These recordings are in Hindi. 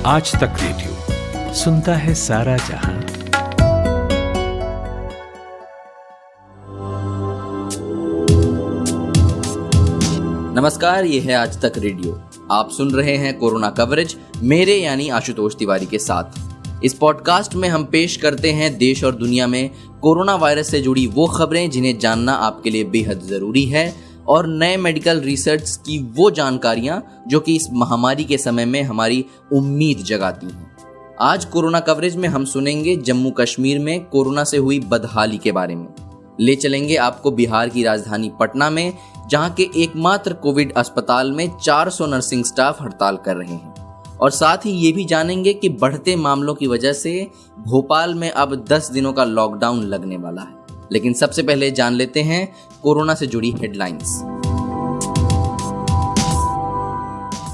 आज तक रेडियो सुनता है सारा जहां। नमस्कार, ये है आज तक रेडियो। आप सुन रहे हैं कोरोना कवरेज मेरे यानी आशुतोष तिवारी के साथ। इस पॉडकास्ट में हम पेश करते हैं देश और दुनिया में कोरोना वायरस से जुड़ी वो खबरें जिन्हें जानना आपके लिए बेहद ज़रूरी है, और नए मेडिकल रिसर्च की वो जानकारियां जो कि इस महामारी के समय में हमारी उम्मीद जगाती हैं। आज कोरोना कवरेज में हम सुनेंगे जम्मू कश्मीर में कोरोना से हुई बदहाली के बारे में। ले चलेंगे आपको बिहार की राजधानी पटना में, जहां के एकमात्र कोविड अस्पताल में 400 नर्सिंग स्टाफ हड़ताल कर रहे हैं। और साथ ही ये भी जानेंगे कि बढ़ते मामलों की वजह से भोपाल में अब 10 दिनों का लॉकडाउन लगने वाला है। लेकिन सबसे पहले जान लेते हैं कोरोना से जुड़ी हेडलाइंस।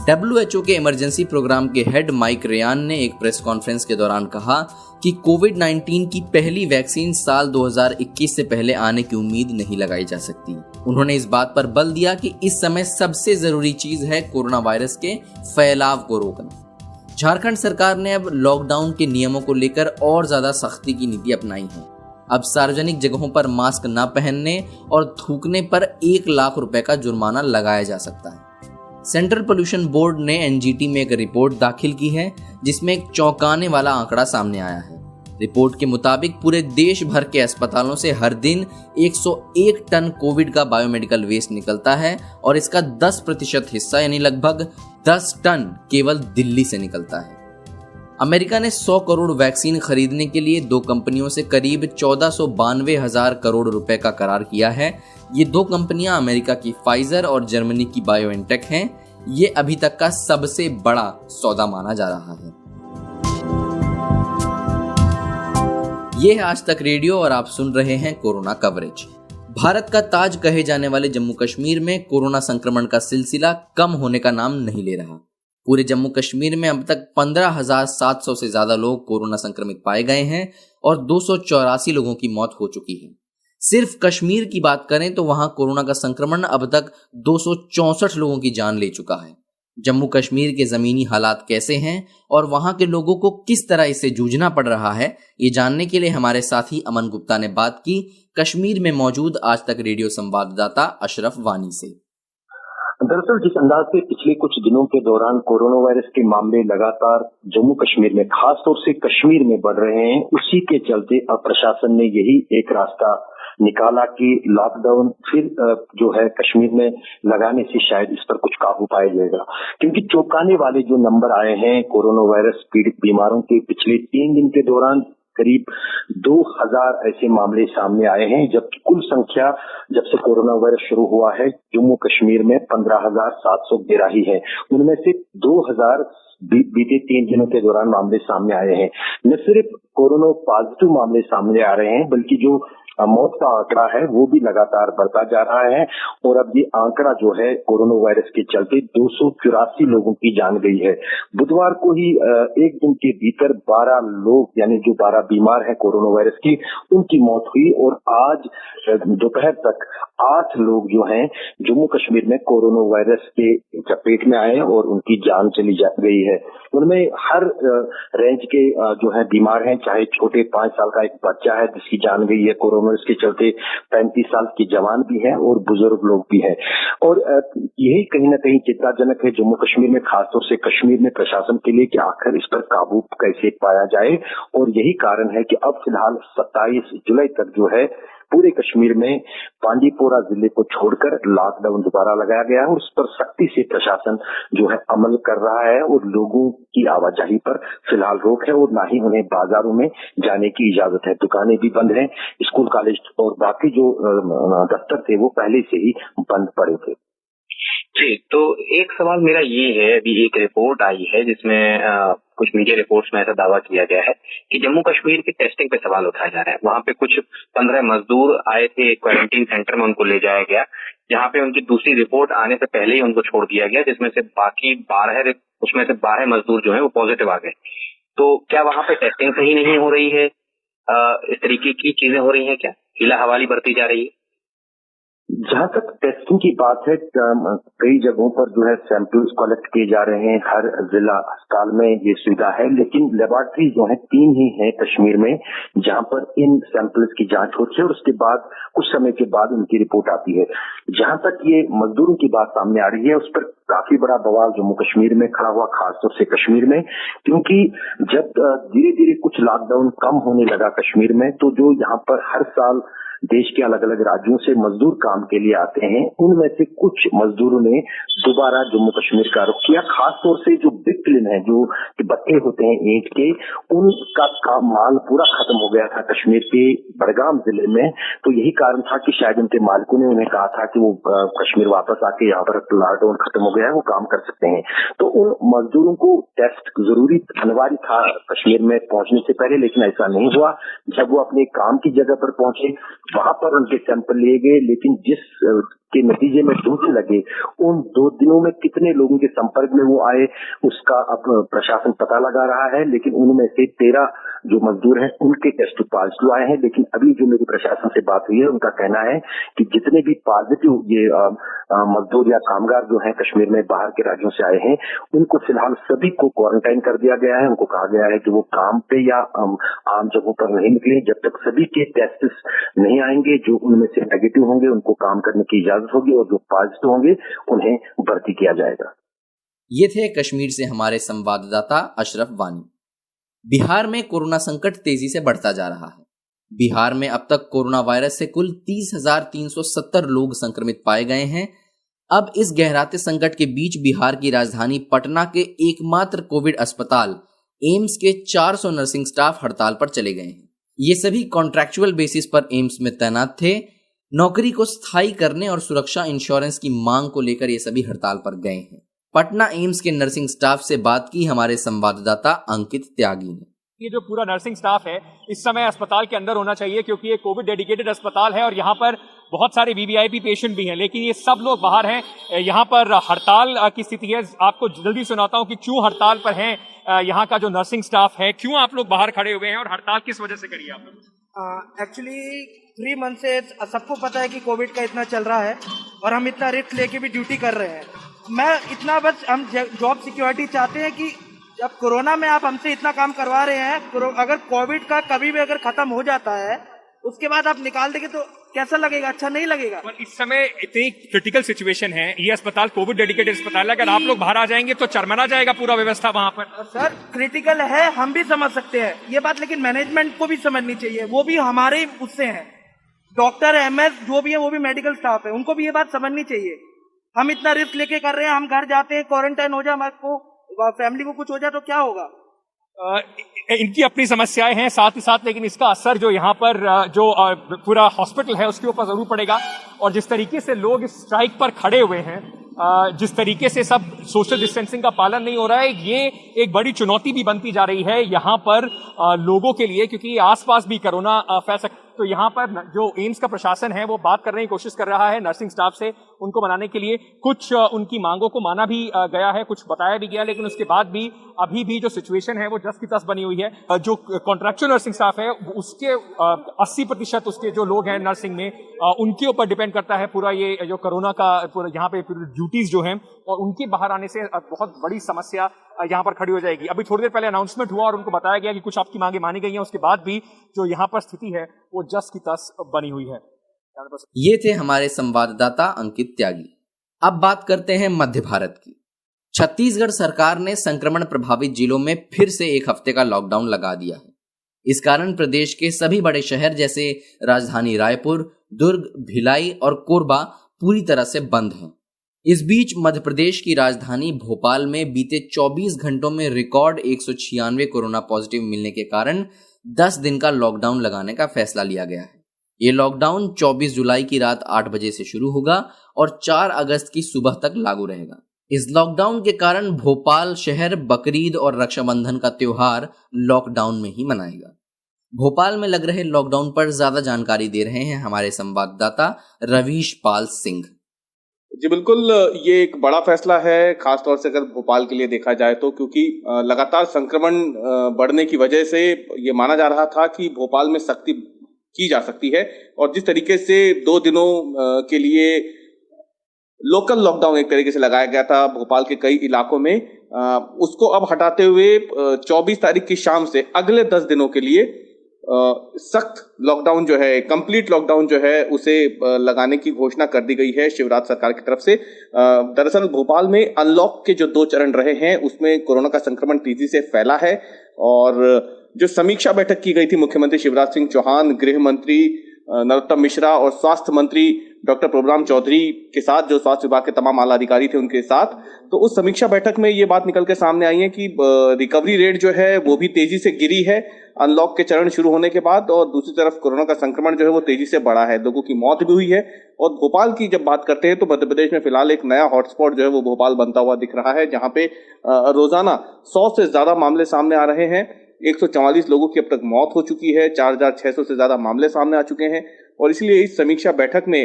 WHO के इमरजेंसी प्रोग्राम के हेड माइक रेयान ने एक प्रेस कॉन्फ्रेंस के दौरान कहा कि कोविड-19 की पहली वैक्सीन साल 2021 से पहले आने की उम्मीद नहीं लगाई जा सकती। उन्होंने इस बात पर बल दिया कि इस समय सबसे जरूरी चीज है कोरोना वायरस के फैलाव को रोकना। झारखंड सरकार ने अब लॉकडाउन के नियमों को लेकर और ज्यादा सख्ती की नीति अपनाई है। अब सार्वजनिक जगहों पर मास्क न पहनने और थूकने पर 1 लाख रुपए का जुर्माना लगाया जा सकता है। सेंट्रल पोल्यूशन बोर्ड ने NGT में एक रिपोर्ट दाखिल की है, जिसमें एक चौंकाने वाला आंकड़ा सामने आया है। रिपोर्ट के मुताबिक पूरे देश भर के अस्पतालों से हर दिन 101 टन कोविड का बायोमेडिकल वेस्ट निकलता है, और इसका 10% हिस्सा यानी लगभग 10 टन केवल दिल्ली से निकलता है। अमेरिका ने 100 करोड़ वैक्सीन खरीदने के लिए 2 कंपनियों से करीब 1492,000 करोड़ रुपए का करार किया है। ये 2 कंपनियां अमेरिका की फाइजर और जर्मनी की बायोएनटेक हैं। ये अभी तक का सबसे बड़ा सौदा माना जा रहा है। ये है आज तक रेडियो और आप सुन रहे हैं कोरोना कवरेज। भारत का ताज कहे जाने वाले जम्मू कश्मीर में कोरोना संक्रमण का सिलसिला कम होने का नाम नहीं ले रहा। पूरे जम्मू कश्मीर में अब तक 15,700 से ज्यादा लोग कोरोना संक्रमित पाए गए हैं और 284 लोगों की मौत हो चुकी है। सिर्फ कश्मीर की बात करें तो वहां कोरोना का संक्रमण अब तक 264 लोगों की जान ले चुका है। जम्मू कश्मीर के जमीनी हालात कैसे हैं और वहां के लोगों को किस तरह इससे जूझना पड़ रहा है, ये जानने के लिए हमारे साथी अमन गुप्ता ने बात की कश्मीर में मौजूद आज तक रेडियो संवाददाता अशरफ वानी से। दरअसल जिस अंदाज से पिछले कुछ दिनों के दौरान कोरोना वायरस के मामले लगातार जम्मू कश्मीर में खासतौर से कश्मीर में बढ़ रहे हैं, उसी के चलते अब प्रशासन ने यही एक रास्ता निकाला कि लॉकडाउन फिर जो है कश्मीर में लगाने से शायद इस पर कुछ काबू पाया जाएगा। क्योंकि चौंकाने वाले जो नंबर आए हैं कोरोना वायरस पीड़ित बीमारों के पिछले 3 दिन के दौरान करीब 2000 ऐसे मामले सामने आए हैं, जबकि कुल संख्या जब से कोरोना वायरस शुरू हुआ है जम्मू कश्मीर में 15,713 ही है। उनमें से 2000 बीते 3 दिनों के दौरान मामले सामने आए हैं। न सिर्फ कोरोना पॉजिटिव मामले सामने आ रहे हैं, बल्कि जो मौत का आंकड़ा है वो भी लगातार बढ़ता जा रहा है। और अब ये आंकड़ा जो है कोरोना वायरस के चलते 284 लोगों की जान गई है। बुधवार को ही एक दिन के भीतर 12 लोग यानी जो 12 बीमार हैं कोरोना वायरस की, उनकी मौत हुई। और आज दोपहर तक 8 लोग जो हैं जम्मू कश्मीर में कोरोना वायरस के चपेट में आए और उनकी जान चली गई है। उनमें हर रेंज के जो है बीमार हैं, चाहे छोटे 5 साल का एक बच्चा है जिसकी जान गई है कोरोना इसके चलते, 35 साल की जवान भी है और बुजुर्ग लोग भी हैं। और यही कहीं ना कहीं चिंताजनक है जम्मू कश्मीर में, खासतौर से कश्मीर में प्रशासन के लिए कि आखिर इस पर काबू कैसे पाया जाए। और यही कारण है कि अब फिलहाल 27 जुलाई तक जो है पूरे कश्मीर में बांदीपोरा जिले को छोड़कर लॉकडाउन दोबारा लगाया गया है और उस पर सख्ती से प्रशासन जो है अमल कर रहा है। और लोगों की आवाजाही पर फिलहाल रोक है और ना ही उन्हें बाजारों में जाने की इजाजत है। दुकानें भी बंद हैं, स्कूल कॉलेज और बाकी जो दफ्तर थे वो पहले से ही बंद पड़े थे। जी, तो एक सवाल मेरा ये है, अभी एक रिपोर्ट आई है जिसमें कुछ मीडिया रिपोर्ट्स में ऐसा दावा किया गया है कि जम्मू कश्मीर की टेस्टिंग पे सवाल उठाया जा रहा है। वहां पे कुछ 15 मजदूर आए थे, क्वारंटीन सेंटर में उनको ले जाया गया, जहां पे उनकी दूसरी रिपोर्ट आने से पहले ही उनको छोड़ दिया गया, जिसमें से बाकी 12 मजदूर जो है वो पॉजिटिव आ गए। तो क्या वहां पे टेस्टिंग सही नहीं हो रही है? इस तरीके की चीजें हो रही है क्या? हीला हवाली बरती जा रही है? जहाँ तक टेस्टिंग की बात है, कई जगहों पर जो है सैंपल्स कलेक्ट किए जा रहे हैं। हर जिला अस्पताल में ये सुविधा है, लेकिन लेबोरेटरी जो है 3 ही है कश्मीर में जहाँ पर इन सैंपल्स की जांच होती है और उसके बाद कुछ समय के बाद उनकी रिपोर्ट आती है। जहाँ तक ये मजदूरों की बात सामने आ रही है, उस पर काफी बड़ा बवाल जम्मू कश्मीर में खड़ा हुआ, खासतौर से कश्मीर में, क्योंकि जब धीरे धीरे कुछ लॉकडाउन कम होने लगा कश्मीर में, तो जो यहाँ पर हर साल देश के अलग अलग राज्यों से मजदूर काम के लिए आते हैं, उनमें से कुछ मजदूरों ने दोबारा जम्मू कश्मीर का रुख किया। खासतौर से जो ब्रिक किलिन है, जो भट्टे होते हैं ईंट के, उनका माल पूरा खत्म हो गया था कश्मीर के बड़गाम जिले में। तो यही कारण था कि शायद उनके मालिकों ने उन्हें कहा था कि वो कश्मीर वापस आके यहाँ पर लॉकडाउन खत्म हो गया है, वो काम कर सकते हैं। तो उन मजदूरों को टेस्ट जरूरी अनिवार्य था कश्मीर में पहुंचने से पहले, लेकिन ऐसा नहीं हुआ। जब वो अपने काम की जगह पर पहुंचे, वहां पर उनके सैंपल लिए गए, लेकिन जिस के नतीजे में ढूंढने लगे, उन 2 दिनों में कितने लोगों के संपर्क में वो आए, उसका अब प्रशासन पता लगा रहा है। लेकिन उनमें से 13 जो मजदूर हैं, उनके टेस्ट पॉजिटिव आए हैं। लेकिन अभी जो मेरी प्रशासन से बात हुई है, उनका कहना है कि जितने भी पॉजिटिव ये मजदूर या कामगार जो हैं कश्मीर में बाहर के राज्यों से आए हैं, उनको फिलहाल सभी को क्वारंटाइन कर दिया गया है। उनको कहा गया है कि वो काम पे या आम जगहों पर नहीं निकले जब तक सभी के टेस्ट नहीं आएंगे। जो उनमें से नेगेटिव होंगे उनको काम करने की इजाजत होगी, और जो पॉजिटिव होंगे उन्हें भर्ती किया जाएगा। ये थे कश्मीर से हमारे संवाददाता अशरफ वानी। बिहार में कोरोना संकट तेजी से बढ़ता जा रहा है। बिहार में अब तक कोरोना वायरस से कुल 30,370 लोग संक्रमित पाए गए हैं। अब इस गहराते संकट के बीच बिहार की राजधानी पटना के एकमात्र कोविड अस्पताल एम्स के 400 नर्सिंग स्टाफ हड़ताल पर चले गए हैं। ये सभी कॉन्ट्रैक्चुअल बेसिस पर एम्स में तैनात थे। नौकरी को स्थायी करने और सुरक्षा इंश्योरेंस की मांग को लेकर ये सभी हड़ताल पर गए हैं। पटना एम्स के नर्सिंग स्टाफ से बात की हमारे संवाददाता अंकित त्यागी ने। ये जो पूरा नर्सिंग स्टाफ है इस समय अस्पताल के अंदर होना चाहिए, क्योंकि ये कोविड डेडिकेटेड अस्पताल है और यहाँ पर बहुत सारे वीवीआईपी पेशेंट भी हैं, लेकिन ये सब लोग बाहर हैं। यहाँ पर हड़ताल की स्थिति है। आपको जल्दी सुनाता हूँ कि क्यों हड़ताल पर हैं यहाँ का जो नर्सिंग स्टाफ है, क्यों आप लोग बाहर खड़े हुए हैं और हड़ताल किस वजह से करी आप लोग? एक्चुअली 3 मंथ से सबको पता है कि कोविड का इतना चल रहा है और हम इतना रिस्क लेके भी ड्यूटी कर रहे हैं। मैं इतना बस हम जॉब सिक्योरिटी चाहते हैं कि जब कोरोना में आप हमसे इतना काम करवा रहे हैं, अगर कोविड का कभी भी अगर खत्म हो जाता है उसके बाद आप निकाल देंगे तो कैसा लगेगा? अच्छा नहीं लगेगा। पर इस समय इतनी क्रिटिकल सिचुएशन है, ये अस्पताल कोविड डेडिकेटेड अस्पताल है, अगर आप लोग बाहर आ जाएंगे तो चरमरा जाएगा पूरा व्यवस्था वहाँ पर। सर क्रिटिकल है, हम भी समझ सकते हैं ये बात, लेकिन मैनेजमेंट को भी समझनी चाहिए। वो भी हमारे उससे हैं, डॉक्टर एमएस जो भी है वो भी मेडिकल स्टाफ है, उनको भी ये बात समझनी चाहिए। हम इतना रिस्क लेके कर रहे हैं, हम घर जाते हैं, क्वारंटाइन हो जाए, हमारे को फैमिली को कुछ हो जाए तो क्या होगा? इनकी अपनी समस्याएं हैं साथ ही साथ, लेकिन इसका असर जो यहाँ पर जो पूरा हॉस्पिटल है उसके ऊपर जरूर पड़ेगा। और जिस तरीके से लोग इस स्ट्राइक पर खड़े हुए हैं, जिस तरीके से सब सोशल डिस्टेंसिंग का पालन नहीं हो रहा है, ये एक बड़ी चुनौती भी बनती जा रही है यहाँ पर लोगों के लिए, क्योंकि आसपास भी कोरोना फैल सकता। तो यहाँ पर जो एम्स का प्रशासन है वो बात करने की कोशिश कर रहा है नर्सिंग स्टाफ से, उनको मनाने के लिए। कुछ उनकी मांगों को माना भी गया है, कुछ बताया भी गया, लेकिन उसके बाद भी अभी भी जो सिचुएशन है वो जस की तस बनी हुई है। जो कॉन्ट्रैक्चुअल नर्सिंग स्टाफ है उसके 80% उसके जो लोग हैं नर्सिंग में, उनके ऊपर डिपेंड करता है पूरा ये जो कोरोना का पूरा यहाँ पे ड्यूटीज जो हैं, और उनके बाहर आने से बहुत बड़ी समस्या यहाँ पर खड़ी हो जाएगी। अभी थोड़ी देर पहले अनाउंसमेंट हुआ और उनको बताया गया कि कुछ आपकी मांगे मानी गई हैं, उसके बाद भी जो यहाँ पर स्थिति है वो जस की तस बनी हुई है। ये थे हमारे संवाददाता अंकित त्यागी। अब बात करते हैं मध्य भारत की। छत्तीसगढ़ सरकार ने संक्रमण प्रभावित जिलों में फिर से 1 हफ्ते का लॉकडाउन लगा दिया है। इस कारण प्रदेश के सभी बड़े शहर जैसे राजधानी रायपुर, दुर्ग, भिलाई और कोरबा पूरी तरह से बंद हैं। इस बीच मध्य प्रदेश की राजधानी भोपाल में बीते 24 घंटों में रिकॉर्ड 196 कोरोना पॉजिटिव मिलने के कारण 10 दिन का लॉकडाउन लगाने का फैसला लिया गया है। ये लॉकडाउन 24 जुलाई की रात 8 बजे से शुरू होगा और 4 अगस्त की सुबह तक लागू रहेगा। इस लॉकडाउन के कारण भोपाल शहर बकरीद और रक्षाबंधन का त्योहार लॉकडाउन में ही मनाएगा। भोपाल में लग रहे लॉकडाउन पर ज्यादा जानकारी दे रहे हैं हमारे संवाददाता रवीश पाल सिंह। जी बिल्कुल, ये एक बड़ा फैसला है, खासतौर से अगर भोपाल के लिए देखा जाए तो, क्योंकि लगातार संक्रमण बढ़ने की वजह से ये माना जा रहा था कि भोपाल में सख्ती की जा सकती है। और जिस तरीके से 2 दिनों के लिए लोकल लॉकडाउन एक तरीके से लगाया गया था भोपाल के कई इलाकों में, उसको अब हटाते हुए 24 तारीख की शाम से अगले 10 दिनों के लिए सख्त लॉकडाउन जो है, कंप्लीट लॉकडाउन जो है, उसे लगाने की घोषणा कर दी गई है शिवराज सरकार की तरफ से। दरअसल भोपाल में अनलॉक के जो 2 चरण रहे हैं उसमें कोरोना का संक्रमण तेजी से फैला है और जो समीक्षा बैठक की गई थी मुख्यमंत्री शिवराज सिंह चौहान, गृह मंत्री नरोत्तम मिश्रा और स्वास्थ्य मंत्री डॉक्टर प्रभुराम चौधरी के साथ, जो स्वास्थ्य विभाग के तमाम आला अधिकारी थे उनके साथ, तो उस समीक्षा बैठक में ये बात निकल के सामने आई है कि रिकवरी रेट जो है वो भी तेजी से गिरी है अनलॉक के चरण शुरू होने के बाद, और दूसरी तरफ कोरोना का संक्रमण जो है वो तेजी से बढ़ा है, लोगों की मौत भी हुई है। और भोपाल की जब बात करते हैं तो मध्य प्रदेश में फिलहाल एक नया हॉटस्पॉट जो है वो भोपाल बनता हुआ दिख रहा है, जहां पे रोजाना 100 से ज्यादा मामले सामने आ रहे हैं। 144 लोगों की अब तक मौत हो चुकी है, 4600 से ज्यादा मामले सामने आ चुके हैं। और इसलिए इस समीक्षा बैठक में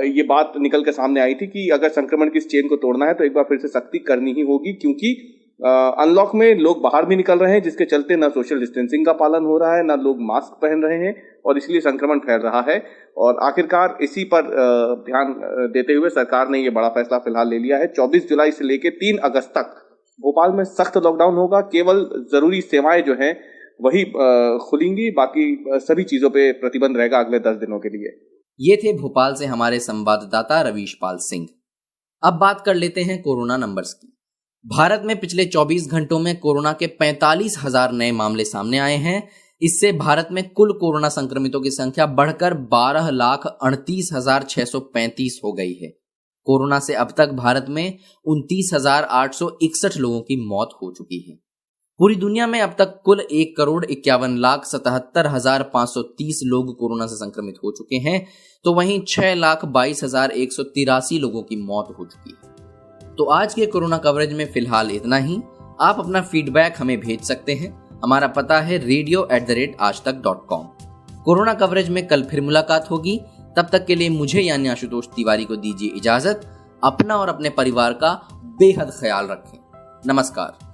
ये बात निकल के सामने आई थी कि अगर संक्रमण की इस चेन को तोड़ना है तो एक बार फिर से सख्ती करनी ही होगी, क्योंकि अनलॉक में लोग बाहर भी निकल रहे हैं, जिसके चलते ना सोशल डिस्टेंसिंग का पालन हो रहा है, ना लोग मास्क पहन रहे हैं, और इसलिए संक्रमण फैल रहा है। और आखिरकार इसी पर ध्यान देते हुए सरकार ने ये बड़ा फैसला फिलहाल ले लिया है। 24 जुलाई से लेकर 3 अगस्त तक भोपाल में सख्त लॉकडाउन होगा। केवल जरूरी सेवाएं जो हैं वही खुलेंगी, बाकी सभी चीजों पे प्रतिबंध रहेगा अगले 10 दिनों के लिए। ये थे भोपाल से हमारे संवाददाता रवीश पाल सिंह। अब बात कर लेते हैं कोरोना नंबर्स की। भारत में पिछले 24 घंटों में कोरोना के 45,000 नए मामले सामने आए हैं। इससे भारत में कुल कोरोना संक्रमितों की संख्या बढ़कर 12,38,635 हो गई है। कोरोना से अब तक भारत में 29,861 लोगों की मौत हो चुकी है। पूरी दुनिया में अब तक कुल 1,51,77,530 लोग कोरोना से संक्रमित हो चुके हैं, तो वहीं 6,22,183 लोगों की मौत हो चुकी है। तो आज के कोरोना कवरेज में फिलहाल इतना ही। आप अपना फीडबैक हमें भेज सकते हैं। हमारा पता है radio@aajtak.com। कोरोना कवरेज में कल फिर मुलाकात होगी। तब तक के लिए मुझे यानी आशुतोष तिवारी को दीजिए इजाजत। अपना और अपने परिवार का बेहद ख्याल रखें। नमस्कार।